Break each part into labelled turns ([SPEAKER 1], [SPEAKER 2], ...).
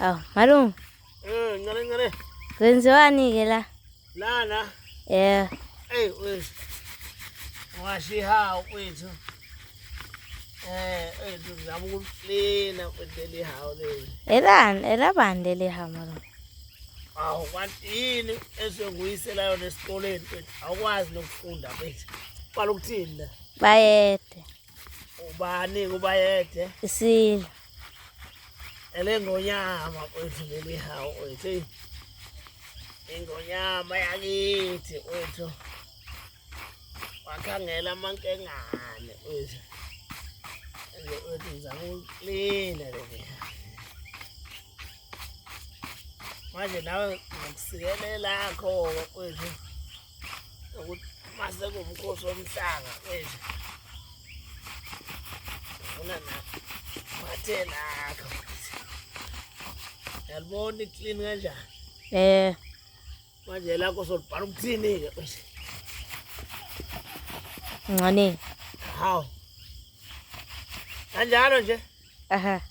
[SPEAKER 1] Awu, malume.
[SPEAKER 2] Ngale.
[SPEAKER 1] Kwenziwani-ke la?
[SPEAKER 2] Lana. Wethu. Washihawu wethu. Wethu ngizama ukuklina kwethu hawu le.
[SPEAKER 1] Elabande lihawu malume.
[SPEAKER 2] Awu kanti yini esenguyisela yona esikoleni wethu. Awukwazi nokufunda wethu. Qala ukuthini la?
[SPEAKER 1] Bayede.
[SPEAKER 2] Ubani kubayede?
[SPEAKER 1] Isilo.
[SPEAKER 2] Elengonyama wethu leli hawu wethu. Ingonyama yakithi wethu. Wakhangela amankengane wethu. Wethu ngizama ukuklina le. Manje nawe ngokusikelela lakho wethu. Ukuthi mase kumkhosi womhlanga wethu. Ufuna na mathe lakho. Yalibona iclean kanjani? Manje lakho solibhala ukuthini-ke wethu?
[SPEAKER 1] Ngcane.
[SPEAKER 2] Hawu. Kanjalo nje?
[SPEAKER 1] Aha.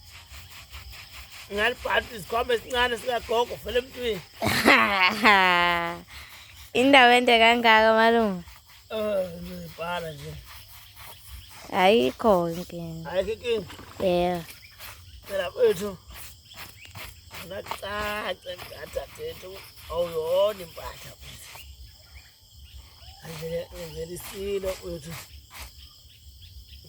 [SPEAKER 2] Ngalibhala isikhwama esincane sikagogo vele emntwini.
[SPEAKER 1] Indawo ende kangaka malume.
[SPEAKER 2] Ngibhala nje.
[SPEAKER 1] Ayikho inkinga.
[SPEAKER 2] Ayikho inkinga? Phela wethu. Ngacaca ngathathethu awuyona impahla wethu. Ngenzela isilo wethu.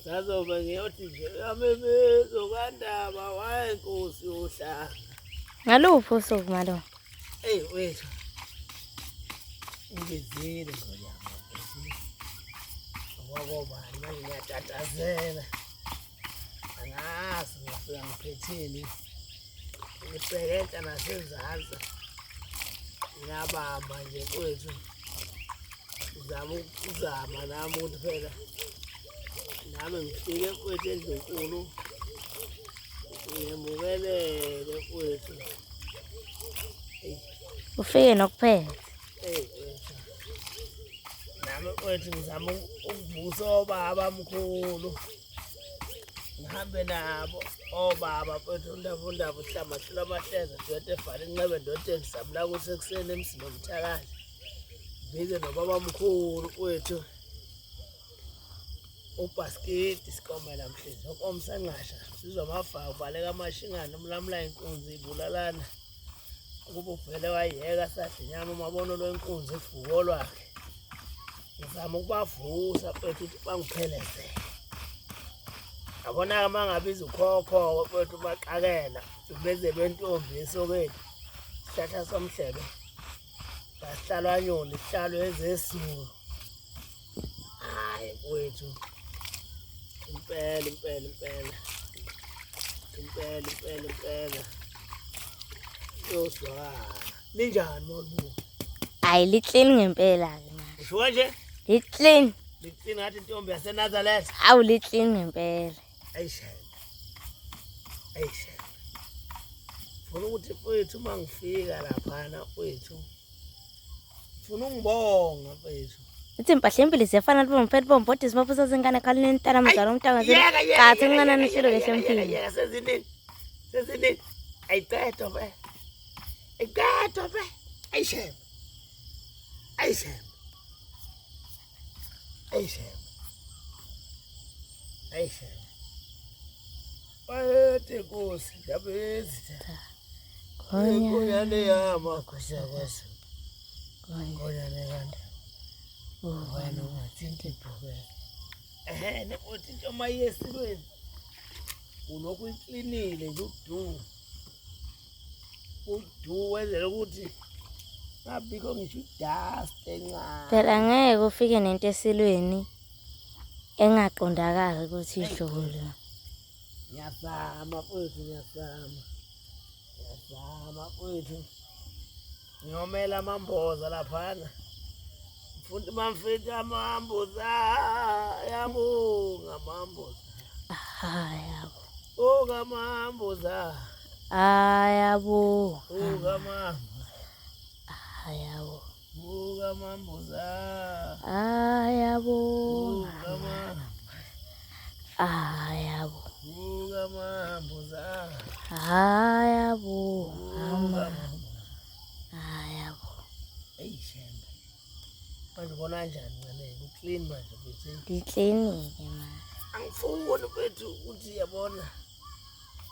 [SPEAKER 2] Sazoba ngiyothi nje yamemezo kaNdaba wayenkosi yohlanga.
[SPEAKER 1] Ngaluphi usuku malume?
[SPEAKER 2] Wethu. Ngizile ngonyama. Ngokobani manje ngiyatatazela. Angazi ngifika ngiphetheni. Ngisekela nasezantsi. Ngiyabamba nje wethu. Uzama nami ukuthi phela. Nami ngifike wethu endlunkulu. Ngiyemukelele wethu.
[SPEAKER 1] Ufike nokuphela.
[SPEAKER 2] Wethu. Nami wethu ngizama ukuvusa obaba mkhulu. Ngihambe nabo obaba wethu undaba uhlamahlula amahleza doda evala inxebe doda engisabula kusekuseni emsini omthakazi. Bize nobaba mkhulu wethu. Ubhasketi sikomela mhlizi okomsanqasha sizomafaka ubaleka amashingana umlamla inkunzi ibulalana. Ukuba uvele wayeka sadla inyama umabono lwenkunzi ifuko lwakhe. Ngizama ukubavusa wethu ukuthi bangipheleze. Abona mangabiza ukhokho wethu baqakela beze bentombi esokeni. Sihlatha somhlebe. Basihlalwa nyoni sihlalo ezesulu. Hayi wethu. Impela. Yoswa. Ninjani molu?
[SPEAKER 1] Hayi liclean ngempela-ke manje.
[SPEAKER 2] Usho kanje?
[SPEAKER 1] Liclean.
[SPEAKER 2] Liclean ngathi intombi yaseNazareth.
[SPEAKER 1] Awu liclean ngempela.
[SPEAKER 2] Ayishela. Funa ukuthi wethu mangifika laphana wethu. Funa ungibonga wethu.
[SPEAKER 1] Ithi impahla empili ziyafana bomphela bombodi simaphusa zingane khalini ntana mzalo umntanga zini. Kathi ngana nishilo kahle empili.
[SPEAKER 2] Sezini. Ayiqedwa be. Ayishela. Wayethe Nkosi ndabezitha. Ngonyane yama kusakwazi. Ngonyane kanti. Wena ungathinti ibhuke. Nekothi into mayesilweni. Ulokhu iklinile nje udu wenzela ukuthi ngabikho ngisho dust encane.
[SPEAKER 1] Phela ngeke ufike nento esilweni engaqondakali ukuthi idlule.
[SPEAKER 2] Ngiyazama wethu. Ngiyomela amamboza laphana. Mfundi mamfethu amamboza. Yabonga amamboza.
[SPEAKER 1] Ayabo.
[SPEAKER 2] Amamboza.
[SPEAKER 1] Ayabo.
[SPEAKER 2] Amamboza.
[SPEAKER 1] Ayabo.
[SPEAKER 2] Amamboza.
[SPEAKER 1] Ayabo.
[SPEAKER 2] Amamboza.
[SPEAKER 1] Ayabo.
[SPEAKER 2] Amamboza.
[SPEAKER 1] Hayabo, mama. Hayabo.
[SPEAKER 2] Eyi shembe. Manje ubona kanjani ncane? Uclean manje mfethu.
[SPEAKER 1] Ngiklinike manje.
[SPEAKER 2] Angifuni mfethu ukuthi yabona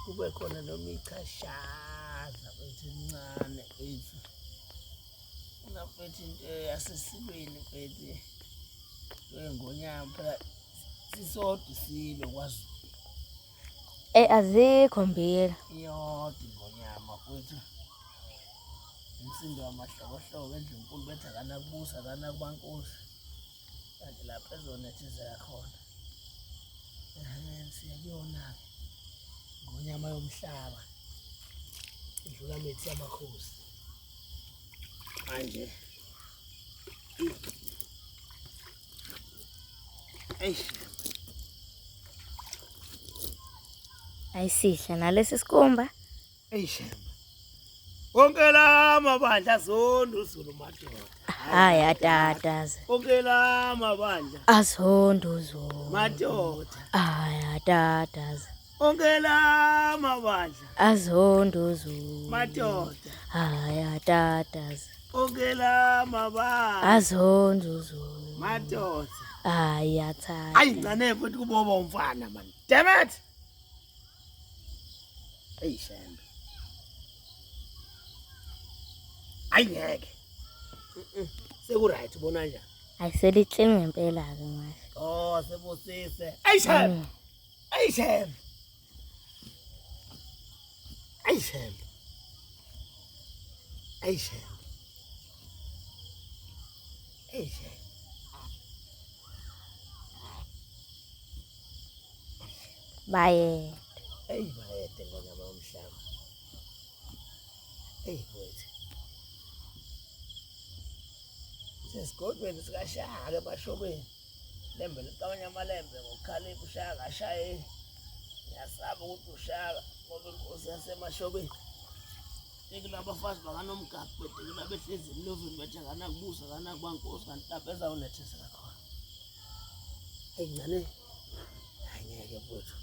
[SPEAKER 2] kube khona noma ichashaza mfethu incane mfethu. Mfethu into yasesilweni mfethu. Ngonyama phela sisodwa isilo kwaZulu.
[SPEAKER 1] Azikho mbila.
[SPEAKER 2] Iyodwa ingonyama mfethu. Umsindo wamahlobohlobo endlu enkulu bethu akanakubusa akanakubankosi. Kanti lapha ezonethezeka khona. Siyabona-ke ngonyama yomhlaba idlula mithi yamakhosi. Manje
[SPEAKER 1] Ayisihla nalesi sikhumba.
[SPEAKER 2] Shembe. Konke la mabandla zondo uZulu madoda.
[SPEAKER 1] Hayi atataze.
[SPEAKER 2] Konke la mabandla
[SPEAKER 1] Azondo Zulu.
[SPEAKER 2] madoda.
[SPEAKER 1] Hayi atataze.
[SPEAKER 2] Konke la mabandla
[SPEAKER 1] Azondo Zulu.
[SPEAKER 2] madoda.
[SPEAKER 1] Hayi atataze.
[SPEAKER 2] Konke la mabandla
[SPEAKER 1] Azondo Zulu.
[SPEAKER 2] madoda.
[SPEAKER 1] Hayi athatha.
[SPEAKER 2] Ayi ncane futhi kuboba umfana man. Damn it. Shembe. Ayingeke. Sekuright ubona njani?
[SPEAKER 1] Ayiselitshini ngempela ke manje.
[SPEAKER 2] Oh sebusise. Shembe. Shembe. Shembe. Shembe. Shembe.
[SPEAKER 1] Baye.
[SPEAKER 2] Bayede ngonyama yomhlaba. Wethu. Sesigodweni sikashaka emashobeni. Lembe liqabanya amalembe ngokukhalipha ushaka ashaye. Ngiyasaba ukuthi ushaka ngoba inkosi yasemashobeni. Ekunabafazi bakaNomgabhi betekela behlezi emlovini bethi akanakubusa akanakubankosi kanti lapha ezawunethezeka khona. Ncane. Angeke mfowethu.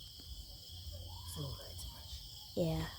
[SPEAKER 2] Right manje.
[SPEAKER 1] Yeah.